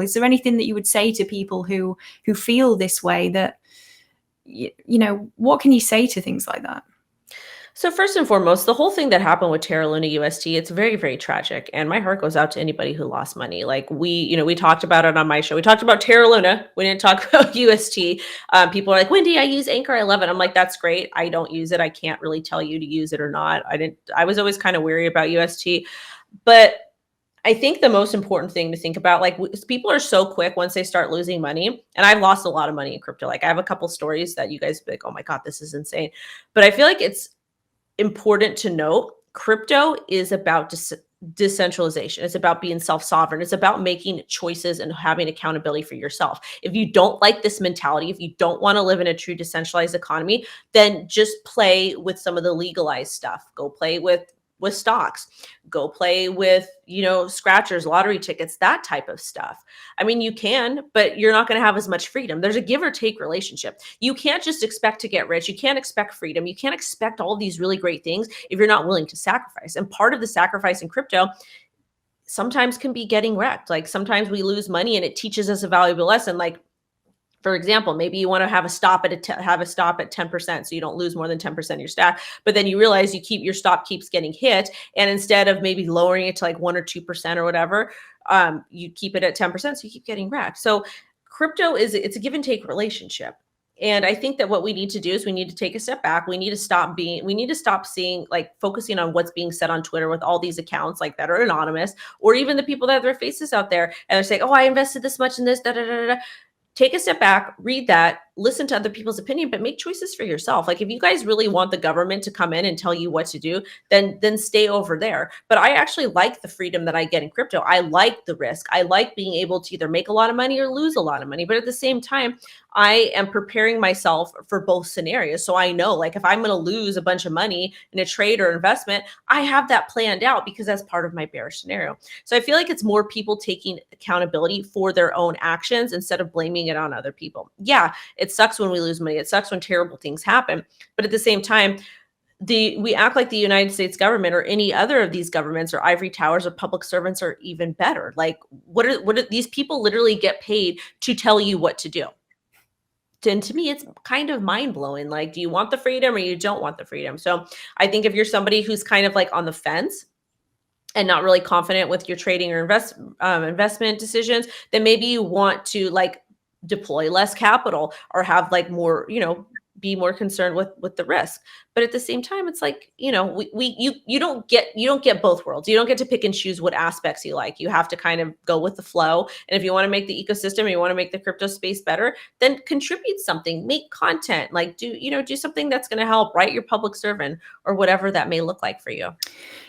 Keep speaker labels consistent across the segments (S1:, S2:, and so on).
S1: Is there anything that you would say to people who feel this way, that, what can you say to things like that?
S2: So first and foremost, the whole thing that happened with Terra Luna UST, it's very, very tragic. And my heart goes out to anybody who lost money. Like we talked about it on my show. We talked about Terra Luna. We didn't talk about UST. People are like, Wendy, I use Anchor. I love it. I'm like, that's great. I don't use it. I can't really tell you to use it or not. I was always kind of weary about UST, but I think the most important thing to think about, like people are so quick once they start losing money, and I've lost a lot of money in crypto. Like I have a couple stories that you guys be like, oh my God, this is insane. But I feel like it's important to note, crypto is about decentralization. It's about being self-sovereign. It's about making choices and having accountability for yourself. If you don't like this mentality, if you don't want to live in a true decentralized economy, then just play with some of the legalized stuff. Go play with stocks, go play with, scratchers, lottery tickets, that type of stuff. I mean, you can, but you're not going to have as much freedom. There's a give or take relationship. You can't just expect to get rich. You can't expect freedom. You can't expect all these really great things if you're not willing to sacrifice. And part of the sacrifice in crypto sometimes can be getting wrecked. Like sometimes we lose money and it teaches us a valuable lesson. Like, for example, maybe you want to have a stop at 10%, so you don't lose more than 10% of your stack. But then you realize your stop keeps getting hit, and instead of maybe lowering it to like 1 or 2% or whatever, you keep it at 10%, so you keep getting wrecked. So crypto it's a give and take relationship. And I think that what we need to do is we need to take a step back. We need to stop seeing, like, focusing on what's being said on Twitter with all these accounts like that are anonymous, or even the people that have their faces out there and they're saying, oh, I invested this much in this, da da da da. Take a step back, read that, listen to other people's opinion, but make choices for yourself. Like if you guys really want the government to come in and tell you what to do, then stay over there. But I actually like the freedom that I get in crypto. I like the risk. I like being able to either make a lot of money or lose a lot of money. But at the same time, I am preparing myself for both scenarios. So I know, like, if I'm going to lose a bunch of money in a trade or investment, I have that planned out because that's part of my bearish scenario. So I feel like it's more people taking accountability for their own actions instead of blaming it on other people. Yeah, it sucks when we lose money. It sucks when terrible things happen. But at the same time, we act like the United States government or any other of these governments or ivory towers or public servants are even better. Like, what are these people literally get paid to tell you what to do? And to me, it's kind of mind blowing. Like, do you want the freedom or you don't want the freedom? So I think if you're somebody who's kind of like on the fence and not really confident with your trading or investment decisions, then maybe you want to like deploy less capital or have like more, be more concerned with the risk. But at the same time, it's like, you don't get both worlds. You don't get to pick and choose what aspects you like. You have to kind of go with the flow. And if you want to make the ecosystem and you want to make the crypto space better, then contribute something, make content, like do something that's going to help, write your public servant or whatever that may look like for you.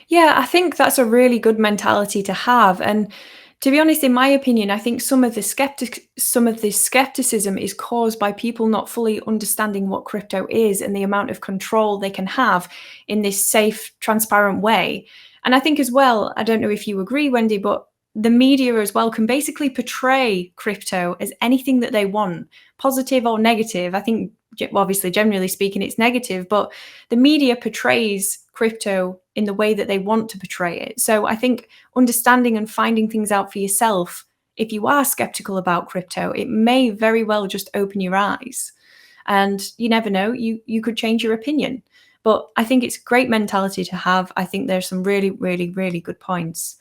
S1: Yeah, I think that's a really good mentality to have. And to be honest, in my opinion, I think some of this skepticism is caused by people not fully understanding what crypto is and the amount of control they can have in this safe, transparent way. And I think as well, I don't know if you agree, Wendy, but the media as well can basically portray crypto as anything that they want, positive or negative. I think, obviously, generally speaking, it's negative, but the media portrays crypto in the way that they want to portray it. So I think understanding and finding things out for yourself, if you are skeptical about crypto, it may very well just open your eyes. And you never know, you could change your opinion. But I think it's a great mentality to have. I think there's some really, really, really good points.